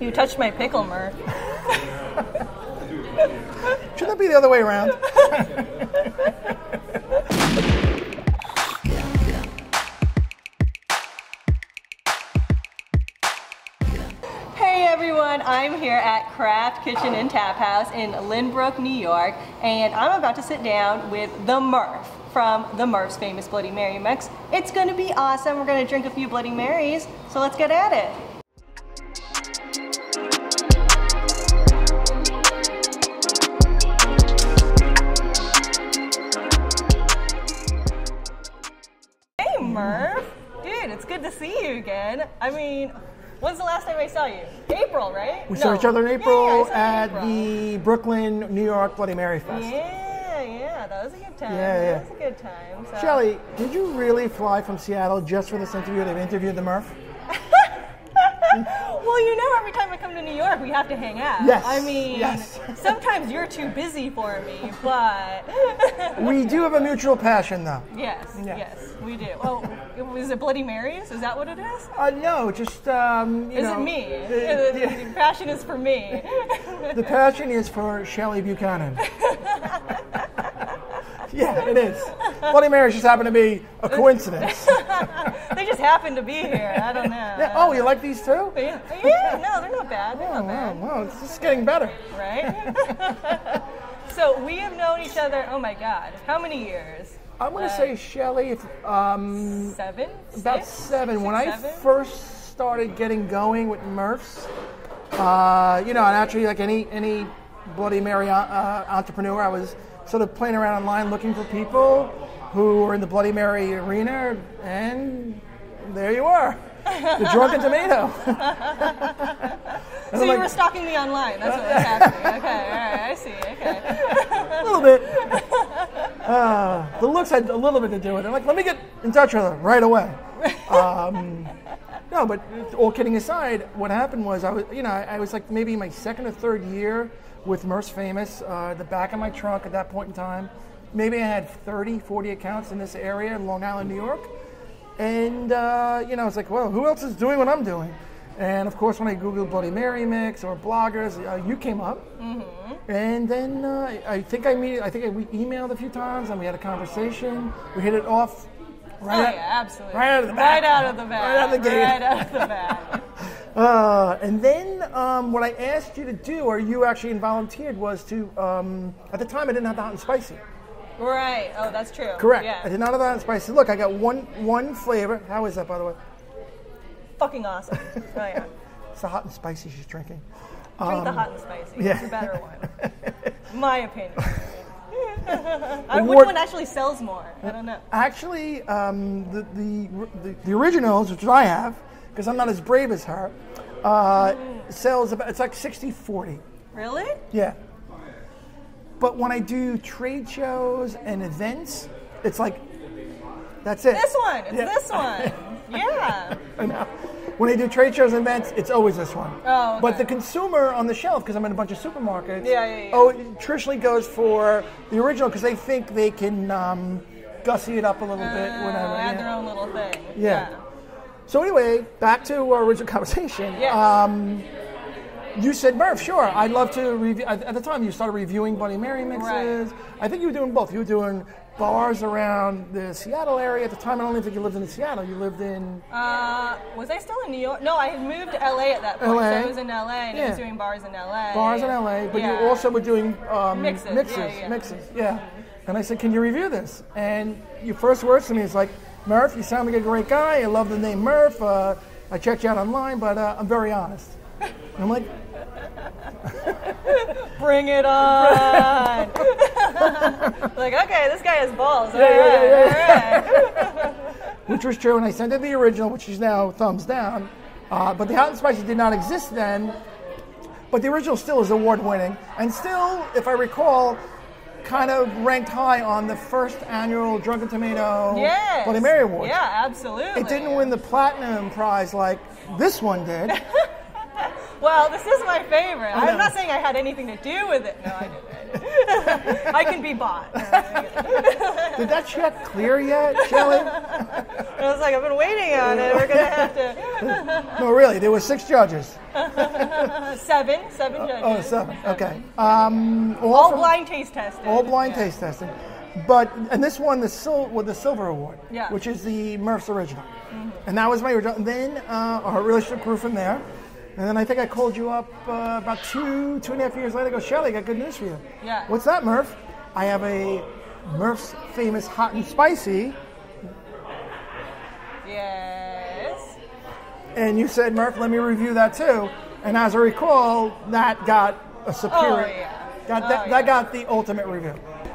You touched my pickle, Murph. Shouldn't that be the other way around? Hey everyone, I'm here at Craft Kitchen and Taphouse in Lynbrook, New York, and I'm about to sit down with the Murph from the Murph's famous Bloody Mary mix. It's gonna be awesome. We're gonna drink a few Bloody Marys, so let's get at it. Hey Murph, dude, it's good to see you again. I mean, when's the last time I saw you? April, right? We saw each other in April Yeah, at the Brooklyn, New York Bloody Mary Fest. Yeah, that was a good time. Yeah. That was a good time. So. Shelley, did you really fly from Seattle just for this interview? They've interviewed the Murph? Well, you know, every time I come to New York, we have to hang out. Yes. I mean, yes. Sometimes you're too busy for me, but... We do have a mutual passion, though. Yes, we do. Oh, is it Bloody Marys? Is that what it is? No, just, you Is it me? The passion is for me. The passion is for Shelley Buchanan. Yeah, it is. Bloody Marys just happen to be a coincidence. They just happen to be here. I don't know. Yeah. Oh, you like these too? Yeah, no, they're not bad. They're not bad. Well, it's just getting better. Right? So we have known each other, oh my God, how many years? I'm going to say, Shelley, 7? About 7. When I seven? first started getting going with Murphs, you know, and actually like any Bloody Mary entrepreneur, I was sort of playing around online looking for people who were in the Bloody Mary arena, and there you are, the Drunken Tomato. So you were stalking me online, that's what was happening. Okay, all right, I see, okay. A little bit. The looks had a little bit to do with it. I'm like, let me get in touch with her right away. No, but all kidding aside, what happened was I was like maybe my second or third year with Murph's Famous, the back of my trunk at that point in time. Maybe I had 30, 40 accounts in this area in Long Island, New York. And, you know, I was like, well, who else is doing what I'm doing? And, of course, when I Googled Bloody Mary mix or bloggers, you came up. Mm-hmm. And then I think we emailed a few times, and we had a conversation. We hit it off. Absolutely. Right out of the bat. Right out of the bat. Right out of the gate. Right out of the bat. And then what I asked you to do, or you actually volunteered, was to, at the time I didn't have the hot and spicy. Right. Oh, that's true. Correct. Yeah. I did not have the hot and spicy. Look, I got one flavor. How is that, by the way? Fucking awesome. Oh, yeah. It's the hot and spicy she's drinking. Drink the hot and spicy. Yeah. It's a better one. My opinion. Which one actually sells more? I don't know. Actually, the originals, which I have, because I'm not as brave as her, sells about, it's like 60-40. Really? Yeah. But when I do trade shows and events, it's like, that's it. This one. It's this one. Yeah. I know. When I do trade shows and events, it's always this one. Oh, okay. But the consumer on the shelf, because I'm in a bunch of supermarkets, it traditionally goes for the original because they think they can gussy it up a little bit, whatever. Add their own little thing. Yeah. So anyway, back to our original conversation. Yeah. You said, Murph, sure, I'd love to review. At the time, you started reviewing Bloody Mary mixes. Right. I think you were doing both. You were doing bars around the Seattle area. At the time, I don't even think you lived in Seattle. You lived in... Was I still in New York? No, I had moved to LA at that point. LA. So I was in LA, and I was doing bars in LA. Bars in LA, but you also were doing mixes. Yeah. And I said, can you review this? And your first words to me is like, Murph, you sound like a great guy. I love the name Murph. I checked you out online, but I'm very honest. And I'm like... Bring it on! Like, okay, this guy has balls. All right. Which was true, and I sent her the original, which is now thumbs down. But the hot and spicy did not exist then. But the original still is award-winning, and still, if I recall, kind of ranked high on the first annual Drunken Tomato Bloody Mary Awards. Yeah, absolutely. It didn't win the platinum prize like this one did. Well, this is my favorite. I'm not saying I had anything to do with it. No, I didn't. I can be bought. Did that check clear yet, Shelley? I was like, I've been waiting on it. We're gonna have to. No, really. There were 6 judges. Seven judges. Oh, 7. Okay. All blind taste tested. All blind taste testing. And this won the Silver Award, which is the Murph's original. And that was my original. And then our relationship grew from there. And then I think I called you up about 2.5 years later. I go, Shelley, I got good news for you. Yeah. What's that, Murph? I have a Murph's famous hot and spicy. Yes. And you said, Murph, let me review that too. And as I recall, that got a superior. Oh, yeah. That got the ultimate review.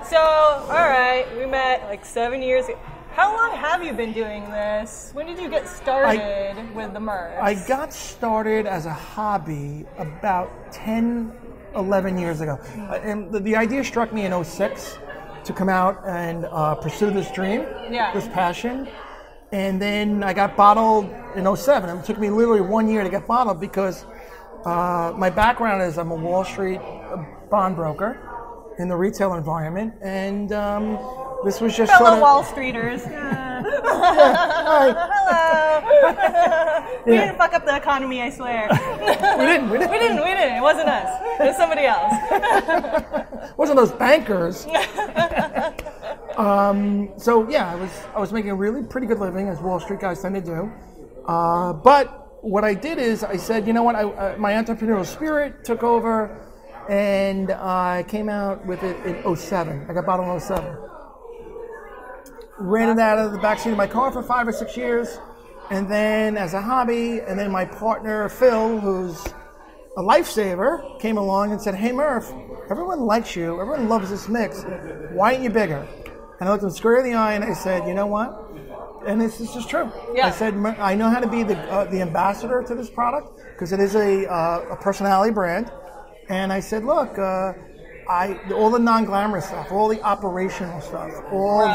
So, all right, we met like 7 years ago. How long have you been doing this? When did you get started with the Murphs? I got started as a hobby about 10, 11 years ago. And the idea struck me in 2006 to come out and pursue this dream, this passion. And then I got bottled in 2007. It took me literally 1 year to get bottled because my background is I'm a Wall Street bond broker in the retail environment. And this was just fellow sort of... Wall Streeters. Hi. Hello. We didn't fuck up the economy, I swear. We didn't. It wasn't us. It was somebody else. It wasn't those bankers. So yeah, I was making a really pretty good living, as Wall Street guys tend to do. But what I did is I said, you know what, my entrepreneurial spirit took over, and I came out with it in 2007. I got bottled in 2007. Ran it out of the backseat of my car for 5 or 6 years, and then as a hobby, and then my partner Phil, who's a lifesaver, came along and said, hey Murph, everyone likes you, everyone loves this mix, why aren't you bigger? And I looked him square in the eye and I said, you know what? And this is just true. Yeah. I said, I know how to be the ambassador to this product, because it is a personality brand. And I said, look, all the non-glamorous stuff, all the operational stuff, all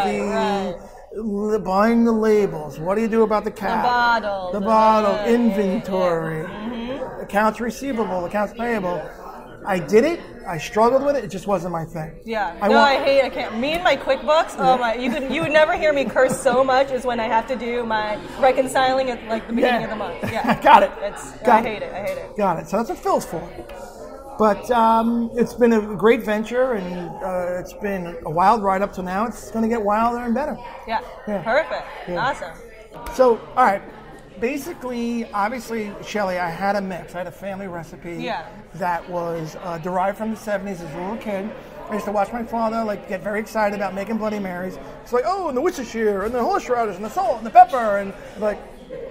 buying the labels. What do you do about the cap? The bottle, inventory, accounts receivable, accounts payable. I did it. I struggled with it. It just wasn't my thing. Yeah. I can't. Me and my QuickBooks. Oh my! You would never hear me curse so much as when I have to do my reconciling at like the beginning of the month. Yeah. Got it. I hate it. Got it. So that's what Phil's for. But it's been a great venture, and it's been a wild ride up to now. It's going to get wilder and better. Yeah. Perfect. Yeah. Awesome. So, all right. Basically, obviously, Shelley, I had a mix. I had a family recipe that was derived from the 70s as a little kid. I used to watch my father get very excited about making Bloody Marys. It's like, oh, and the Worcestershire, and the horseradish, and the salt, and the pepper, and like,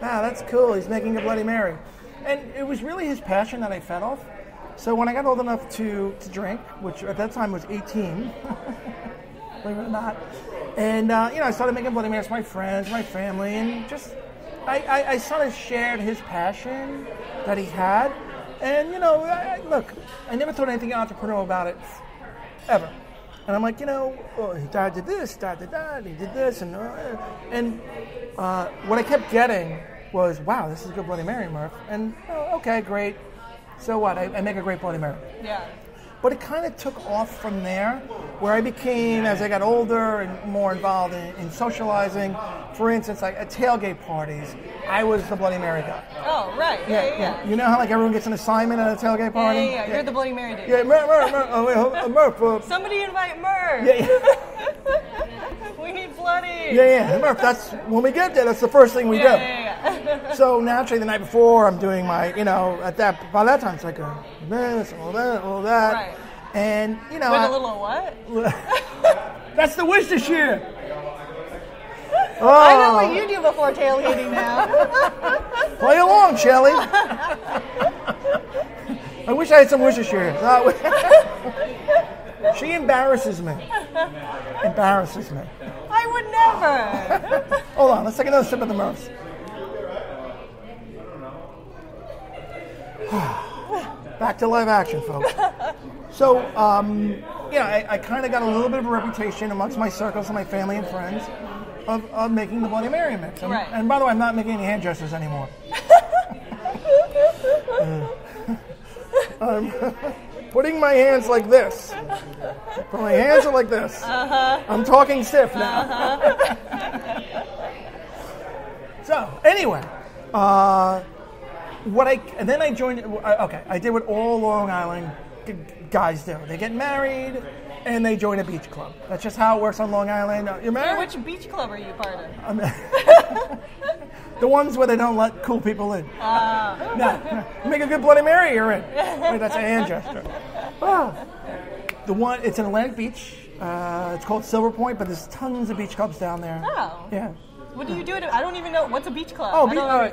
wow, that's cool. He's making a Bloody Mary. And it was really his passion that I fed off. So when I got old enough to drink, which at that time was 18, believe it or not, and I started making Bloody Marys for my friends, my family, and just I sort of shared his passion that he had. And look, I never thought anything entrepreneurial about it ever. And I'm like, Dad did this, Dad did that, he did this, and what I kept getting was, wow, this is a good Bloody Mary, Murph. And okay, great. So what? I make a great Bloody Mary. Yeah. But it kind of took off from there, where I became, as I got older and more involved in socializing, for instance, like at tailgate parties, I was the Bloody Mary guy. Oh, right. Yeah. You know how everyone gets an assignment at a tailgate party? Yeah. You're the Bloody Mary dude. Yeah, Murph. Somebody invite Murph. Yeah. We need bloody. Yeah. Murph, that's, when we get there, that's the first thing we do. Yeah. So naturally, the night before, I'm doing my, by that time, it's like this, all that. Right. And, With a little what? That's the Worcestershire. Oh. I know what you do before tailgating now. Play along, Shelley. I wish I had some Worcestershire. She embarrasses me. I would never. Hold on, let's take another sip of the Murphs. Back to live action, folks. So, I kind of got a little bit of a reputation amongst my circles and my family and friends of making the Bloody Mary mix. And by the way, I'm not making any hand gestures anymore. putting my hands like this. My hands are like this. I'm talking stiff now. So anyway, and then I joined. Okay, I did what all Long Island guys do. They get married and they join a beach club. That's just how it works on Long Island. You're married? Which beach club are you part of? The ones where they don't let cool people in. No, make a good Bloody Mary, you're in. Wait, that's a hand gesture. It's in Atlantic Beach. It's called Silver Point, but there's tons of beach clubs down there. Oh. Yeah. What do you do? I don't even know. What's a beach club? Oh,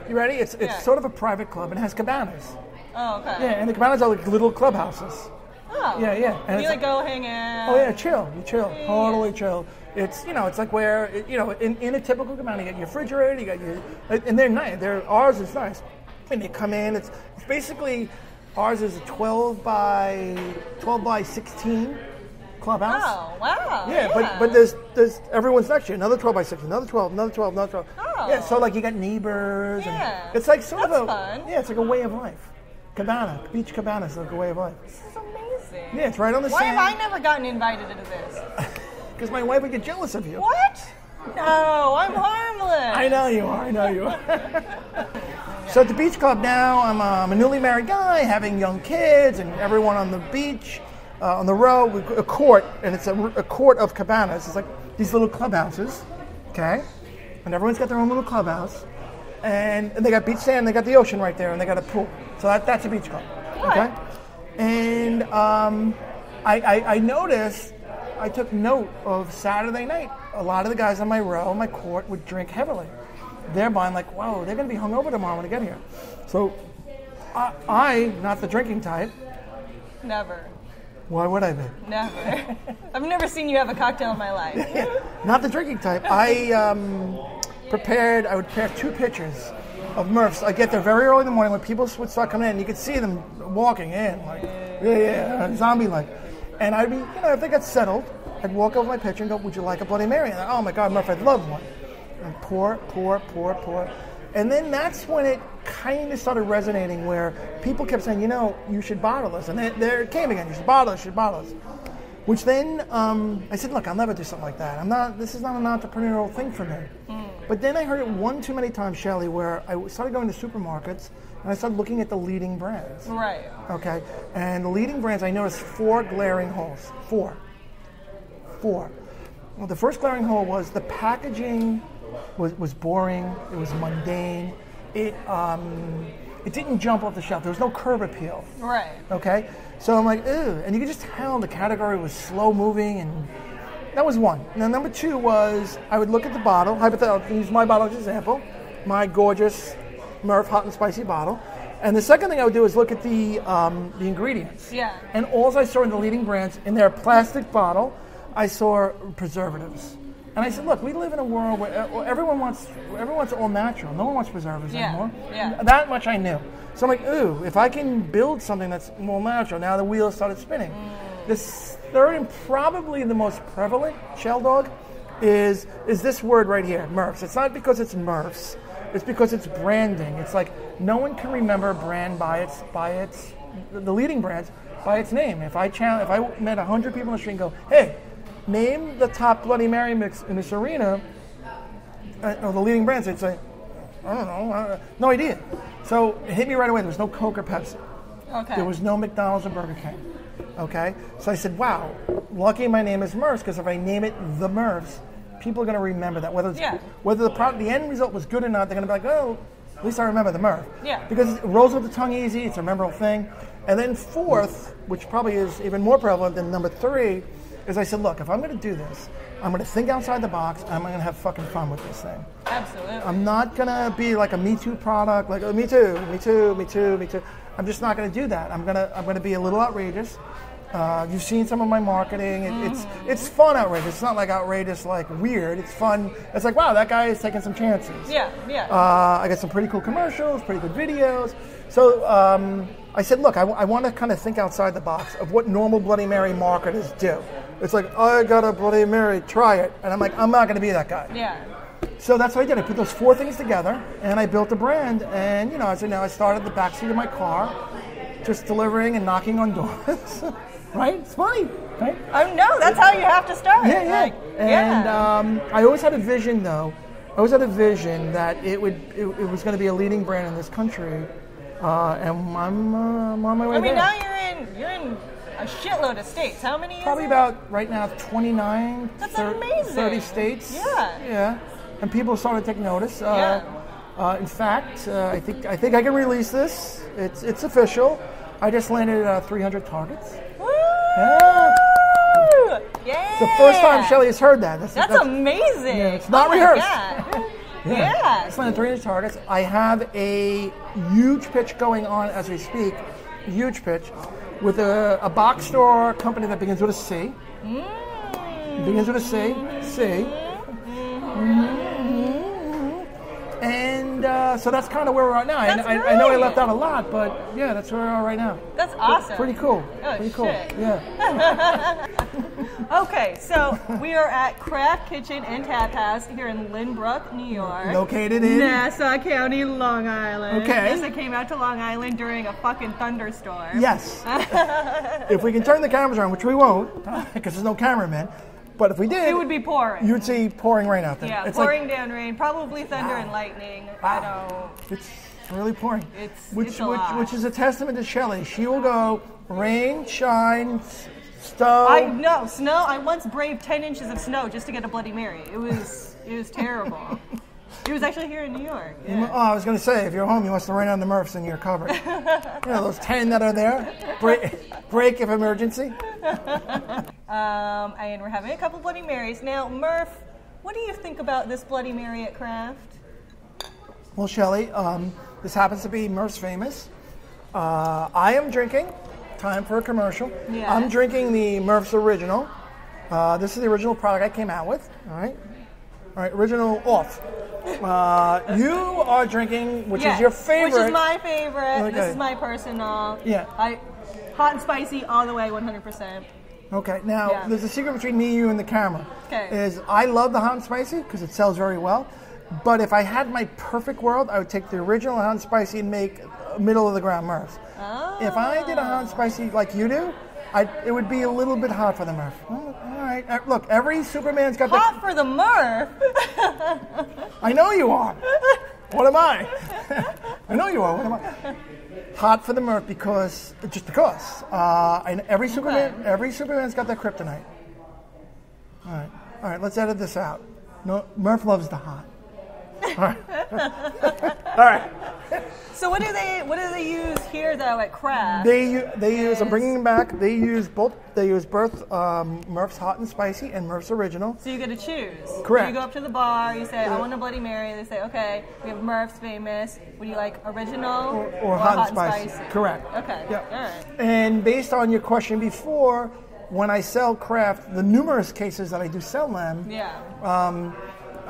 you ready? It's sort of a private club, and it has cabanas. Oh, okay. Yeah, and the cabanas are like little clubhouses. Oh. Yeah. And you go hang out. Oh yeah, chill. You chill. Yeah. Totally chill. It's it's like where in a typical cabana you got your refrigerator, you got your, and they're nice. Ours is nice. And they come in. It's basically ours is a 12 by 16 clubhouse. Oh wow. Yeah. But there's everyone's next to you. Another 12 by 16, another 12, another 12, another 12. Oh. Yeah. So like you got neighbors. Yeah. And it's like sort That's of fun. Yeah. It's like a way of life. Beach cabanas like a way of life. This is amazing. Yeah, it's right on the Why sand. have I never gotten invited into this? Because my wife would get jealous of you. What? No, I'm harmless. I know you are. So at the beach club now, I'm a newly married guy having young kids, and everyone on the beach, on the row, a court, and it's a court of cabanas. It's like these little clubhouses, okay? And everyone's got their own little clubhouse. And they got beach sand, they got the ocean right there, and they got a pool. So that's a beach club, okay? And I noticed, I took note of Saturday night. A lot of the guys on my row, my court, would drink heavily. Thereby, I'm like, whoa, they're going to be hungover tomorrow when I get here. So I, not the drinking type. Never. Why would I be? Never. I've never seen you have a cocktail in my life. Not the drinking type. I would prepare 2 pitchers of Murphs. I get there very early in the morning when people would start coming in. You could see them walking in, like, zombie-like. And I'd be, if they got settled, I'd walk over my pitcher and go, would you like a Bloody Mary? And oh my God, Murph, I'd love one. And pour. And then that's when it kind of started resonating where people kept saying, you should bottle this. And there it came again, you should bottle this. Which then, I said, look, I'll never do something like that. This is not an entrepreneurial thing for me. But then I heard it one too many times, Shelley, where I started going to supermarkets and I started looking at the leading brands. Right. Okay. And the leading brands, I noticed 4 glaring holes. 4. Well, the first glaring hole was the packaging was boring. It was mundane. It didn't jump off the shelf. There was no curb appeal. Right. Okay. So I'm like, ew. And you could just tell the category was slow moving, and that was one. Now, number 2 was I would look at the bottle. Hypothetically, use my bottle as an example. My gorgeous Murph hot and spicy bottle. And the second thing I would do is look at the ingredients. Yeah. And all I saw in the leading brands, in their plastic bottle, I saw preservatives. And I said, look, we live in a world where everyone's all natural. No one wants preservatives anymore. Yeah. That much I knew. So I'm like, ooh, if I can build something that's more natural, now the wheels started spinning. This third and probably the most prevalent shell dog is this word right here, Murphs. It's not because it's Murphs. It's because it's branding. It's like no one can remember a brand by the leading brands by its name. If I met 100 people in the street and go, hey, name the top Bloody Mary mix in this arena, or the leading brands, they'd say, I don't know, no idea. So it hit me right away. There was no Coke or Pepsi. Okay. There was no McDonald's or Burger King. Okay? So I said, wow, lucky my name is Murphs, because if I name it the Murphs, people are going to remember that. Whether the end result was good or not, they're going to be like, oh, at least I remember the Murph. Yeah. Because it rolls with the tongue easy, it's a memorable thing. And then 4th, which probably is even more prevalent than number 3, is I said, look, if I'm going to do this, I'm going to think outside the box, and I'm going to have fucking fun with this thing. Absolutely. I'm not going to be like a Me Too product, like, oh, me too. I'm just not going to do that. I'm going to be a little outrageous. You've seen some of my marketing. It's fun outrageous. It's not like outrageous, like weird. It's fun. It's like, wow, that guy is taking some chances. Yeah. I got some pretty cool commercials, pretty good videos. So I said, look, I want to kind of think outside the box of what normal Bloody Mary marketers do. It's like, I got a Bloody Mary, try it. And I'm like, I'm not going to be that guy. Yeah. So that's what I did. I put those 4 things together, and I built a brand. And, as I know, I started the backseat of my car, just delivering and knocking on doors. Right? It's funny, right? Oh no, that's how you have to start. Yeah. And I always had a vision, though. I always had a vision that it was going to be a leading brand in this country, and I'm on my way there. Now you're in a shitload of states. How many? Probably about right now 29. That's amazing. 30 states. Yeah. And people are starting to take notice. In fact, I think I can release this. It's official. I just landed 300 targets. Woo! Yeah. Yeah. The first time Shelley has heard that. That's amazing. Yeah, it's not rehearsed. Yeah. It's landed 300 targets. I have a huge pitch going on as we speak. Huge pitch with a box store company that begins with a C. Begins with a C. C. And so that's kind of where we're at now. I know I left out a lot, but yeah, that's where we are right now. That's awesome. Pretty cool. Oh, Pretty cool. shit. Yeah. Okay, so we are at Craft Kitchen and Taphouse here in Lynbrook, New York. Located in Nassau County, Long Island. Okay. Yes, I came out to Long Island during a fucking thunderstorm. Yes. If we can turn the cameras on, which we won't, because there's no cameraman. But if we did, it would be pouring. You would see pouring rain out there. Yeah, it's pouring down rain, probably thunder and lightning. Wow. It's really pouring. It's a lot. Which is a testament to Shelley. She will go rain, shine, snow. Snow. I once braved 10 inches of snow just to get a Bloody Mary. It was terrible. It was actually here in New York. Yeah. Oh, I was going to say, if you're home, you must have ran on the Murphs and you're covered. Those 10 that are there. Break if emergency. And we're having a couple Bloody Marys. Now, Murph, what do you think about this Bloody Mary at Craft? Well, Shelley, this happens to be Murph's Famous. I am drinking. Time for a commercial. Yeah. I'm drinking the Murph's Original. This is the original product I came out with. All right, original off. You are drinking, which is your favorite. Which is my favorite. Okay. This is my personal. Yeah. Hot and spicy all the way, 100%. Okay, now there's a secret between me, you, and the camera. Okay. Is I love the hot and spicy because it sells very well. But if I had my perfect world, I would take the original hot and spicy and make middle of the ground Murph. Oh. If I did a hot and spicy like you do, it would be a little bit hot for the Murph. All right. Look, every Superman's got hot for the Murph. I know you are. What am I? I know you are. What am I? Hot for the Murph because. And every Superman's got their kryptonite. All right. Let's edit this out. No, Murph loves the hot. All right. So what do they use here though at Craft? They use. I'm bringing them back. They use both. They use both Murph's Hot and Spicy and Murph's Original. So you get to choose. Correct. You go up to the bar. You say, "I want a Bloody Mary." They say, "Okay, we have Murph's Famous. Would you like original or hot and spicy?" Correct. Okay. Yeah. All right. And based on your question before, when I sell Craft, the numerous cases that I do sell them. Yeah.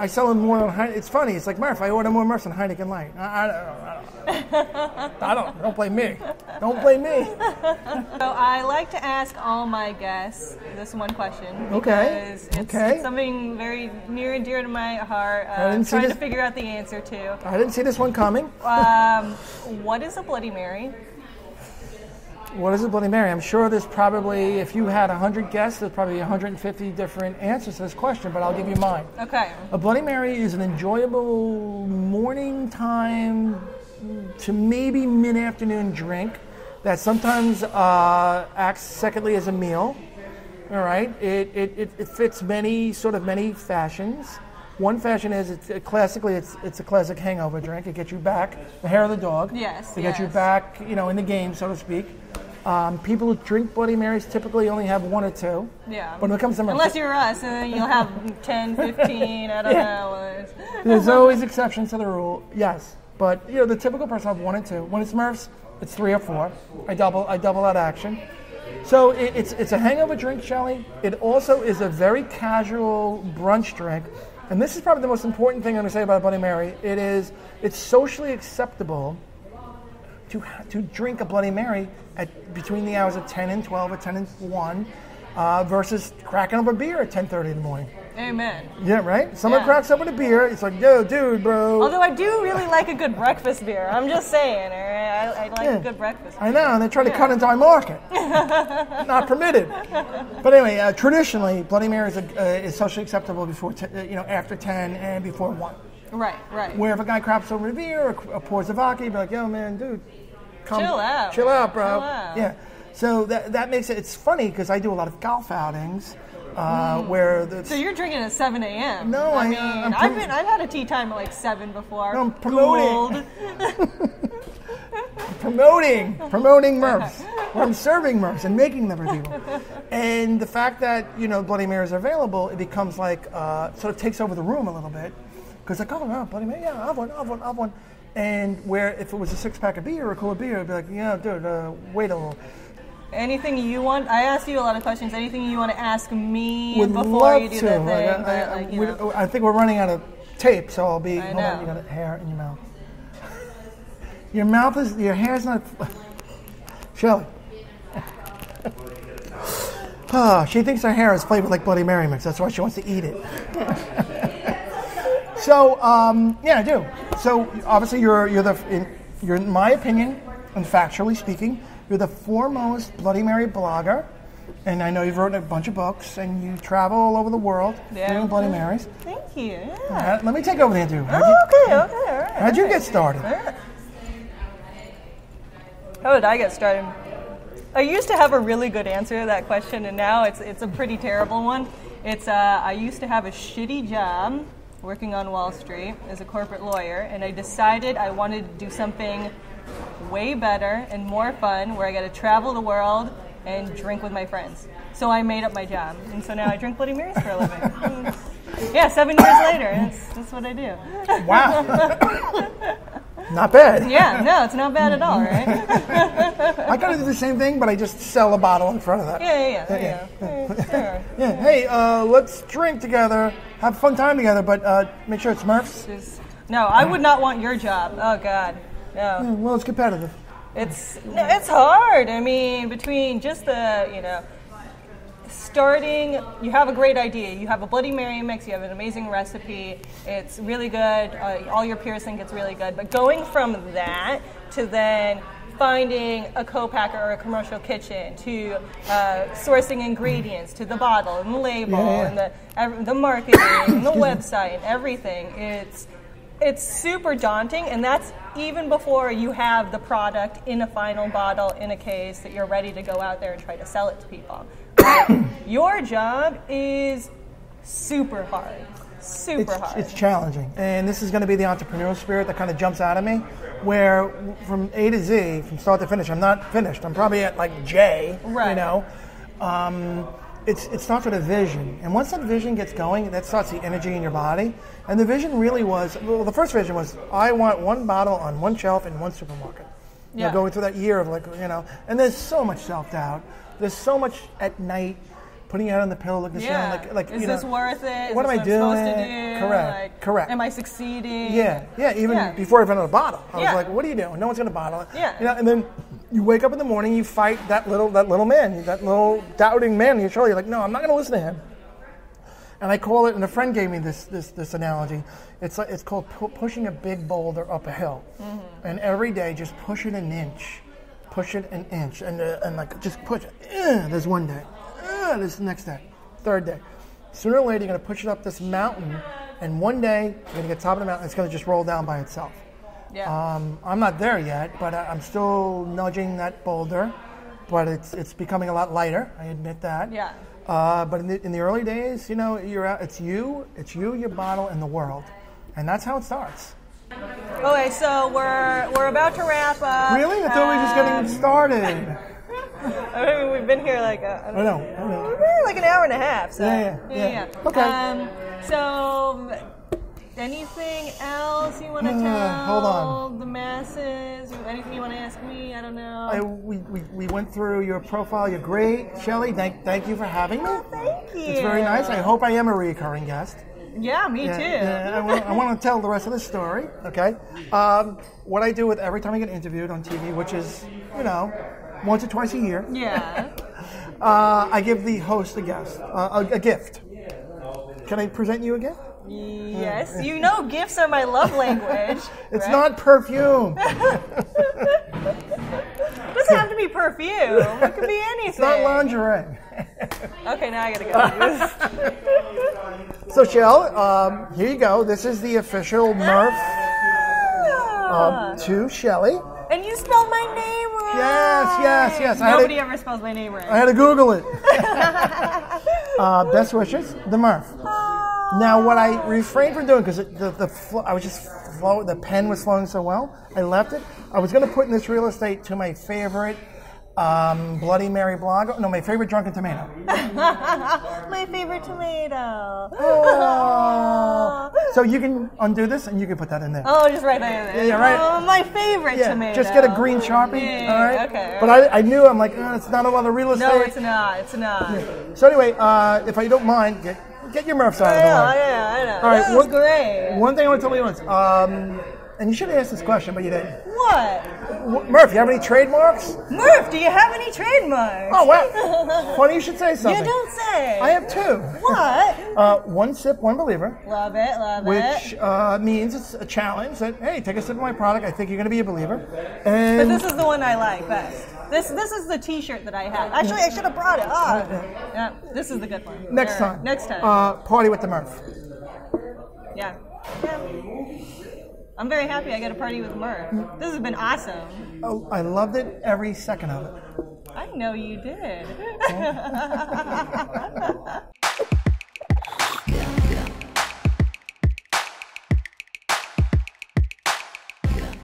I sell them more on Heineken. It's funny. It's like, Murph, I order more Murphs than Heineken Light. Don't blame me. Don't blame me. So I like to ask all my guests this one question. Okay. Because it's something very near and dear to my heart. I'm trying to figure out the answer to. I didn't see this one coming. What is a Bloody Mary? What is a Bloody Mary? I'm sure there's probably, if you had 100 guests, there's probably 150 different answers to this question, but I'll give you mine. Okay. A Bloody Mary is an enjoyable morning time to maybe mid-afternoon drink that sometimes acts secondly as a meal. All right. It fits many fashions. One fashion is it's a classic hangover drink. It gets you back the hair of the dog. Yes. It gets you back, in the game, so to speak. People who drink Bloody Marys typically only have one or two. Yeah. But when it comes to unless you're us, and then you'll have 10, 15. I don't know. There's always exceptions to the rule. Yes, but the typical person will have one or two. When it's Murph's, it's 3 or 4. I double that action. So it's a hangover drink, Shelley. It also is a very casual brunch drink. And this is probably the most important thing I'm going to say about Bloody Mary. It's socially acceptable to drink a Bloody Mary between the hours of 10 and 12 or 10 and 1 versus cracking up a beer at 10:30 in the morning. Amen. Yeah, right? Someone cracks open a beer, it's like, yo, dude, bro. Although I do really like a good breakfast beer. I'm just saying, all right? I like a good breakfast beer. I know, and they try to cut into my market. Not permitted. But anyway, traditionally, Bloody Mary is socially acceptable before, after 10 and before 1. Right. Where if a guy craps over a beer or pours a vodka, you'd be like, yo, man, dude, come. Chill out. Chill out, bro. Chill out. Yeah. So that makes it's funny because I do a lot of golf outings. So you're drinking at 7 a.m. No, I've had a tea time at like 7 before. No, I'm promoting. promoting Murphs. Where I'm serving Murphs and making them for people. And the fact that Bloody Marys are available, it becomes like sort of takes over the room a little bit because like, oh no, Bloody Mary, yeah, I'll have one. And where if it was a 6-pack of beer or a cooler beer, it'd be like, yeah, dude, wait a little. Anything you want? I asked you a lot of questions. Anything you want to ask me Would before you do to. that thing? I think we're running out of tape, so I'll be. I hold on, know. you got hair in your mouth. Your hair's not. Shelley. She thinks her hair is flavored like Bloody Mary mix. That's why she wants to eat it. So I do. So obviously you're in my opinion, and factually speaking, you're the foremost Bloody Mary blogger, and I know you've written a bunch of books, and you travel all over the world doing Bloody Marys. Thank you. Yeah. Let me take over the interview. Okay, all right. How'd you get started? How did I get started? I used to have a really good answer to that question, and now it's a pretty terrible one. It's I used to have a shitty job working on Wall Street as a corporate lawyer, and I decided I wanted to do something way better and more fun where I got to travel the world and drink with my friends. So I made up my job, and so now I drink Bloody Marys for a living. 7 years later, that's what I do. Wow. Not bad. Yeah, no, it's not bad at all, right? I kind of do the same thing, but I just sell a bottle in front of that. Yeah. Hey, let's drink together, have a fun time together, but make sure it's Murph's. No, I would not want your job. Oh, God. No. Yeah, well, it's competitive. It's hard. I mean, between just the, starting, you have a great idea. You have a Bloody Mary mix. You have an amazing recipe. It's really good. All your peers think it's really good. But going from that to then finding a co-packer or a commercial kitchen to sourcing ingredients to the bottle and the label and the marketing and the website and everything, it's super daunting, and that's even before you have the product in a final bottle in a case that you're ready to go out there and try to sell it to people. Your job is super hard. It's challenging. And this is going to be the entrepreneurial spirit that kind of jumps out of me, where from A to Z, from start to finish, I'm not finished. I'm probably at like J, right. It starts with a vision. And once that vision gets going, that starts the energy in your body. And the vision really was, the first vision was, I want one bottle on one shelf in one supermarket. Going through that year of and there's so much self-doubt. There's so much at night, putting your head on the pillow, looking at like is this worth it? What am I doing? Supposed to do? Correct. Am I succeeding? Even before I found out a bottle, I was like, what are you doing? No one's gonna bottle it. And then you wake up in the morning, you fight that little man, that little doubting man on your shoulder. You're like, no, I'm not gonna listen to him. And I call it, and a friend gave me this analogy. It's called pushing a big boulder up a hill, and every day just push it an inch. Push it an inch, and just push it. There's one day. There's the next day. Third day. Sooner or later, you're going to push it up this mountain, and one day, you're going to get top of the mountain, it's going to just roll down by itself. Yeah. I'm not there yet, but I'm still nudging that boulder, but it's becoming a lot lighter. I admit that. Yeah. But in the early days, you're out. It's you, your bottle, and the world, and that's how it starts. Okay, so we're about to wrap up. Really? I thought we were just getting started. I mean, we've been here like I know. We've been here like an hour and a half. So Yeah. Okay. So anything else you want to tell hold on. the masses? Anything you want to ask me? I don't know. We went through your profile. You're great, Shelley. Thank you for having me. Oh, thank you. It's very nice. I hope I am a recurring guest. Yeah, me too. Yeah, I want to tell the rest of the story, okay? What I do with every time I get interviewed on TV, which is, once or twice a year. Yeah. I give the host a gift. Can I present you again? Yes, you know gifts are my love language. It's right? not perfume. It doesn't have to be perfume. It could be anything. It's not lingerie. Okay, now I gotta go. So, Shell, here you go. This is the official Murph to Shelley. And you spelled my name right. Yes. Nobody ever spells my name right. I had to Google it. Best wishes, the Murph. Now, what I refrained from doing, because the pen was flowing so well, I left it. I was going to put in this real estate to my favorite Bloody Mary blog. No, my favorite Drunken Tomato. My favorite tomato. Oh. So you can undo this and you can put that in there. Oh, just right there. Yeah, right. Oh, my favorite tomato. Just get a green Sharpie. Yeah, all right. Okay. But I knew, I'm like, it's not a lot of real estate. No, it's not. It's not. Yeah. So anyway, if I don't mind, get your Murphs out of the way. I know. All right. That was great. One thing I want to tell you once, and you should have asked this question, but you didn't. What? Murph, you have any trademarks? Murph, do you have any trademarks? Oh, wow. Funny you should say something. You don't say. I have two. What? One sip, one believer. Love it. Which means it's a challenge that, hey, take a sip of my product. I think you're going to be a believer. And but this is the one I like best. This is the T-shirt that I had. Actually, I should have brought it. Yeah, this is the good one. Next time. Party with the Murph. Yeah. I'm very happy I got a party with Murph. This has been awesome. Oh, I loved it every second of it. I know you did.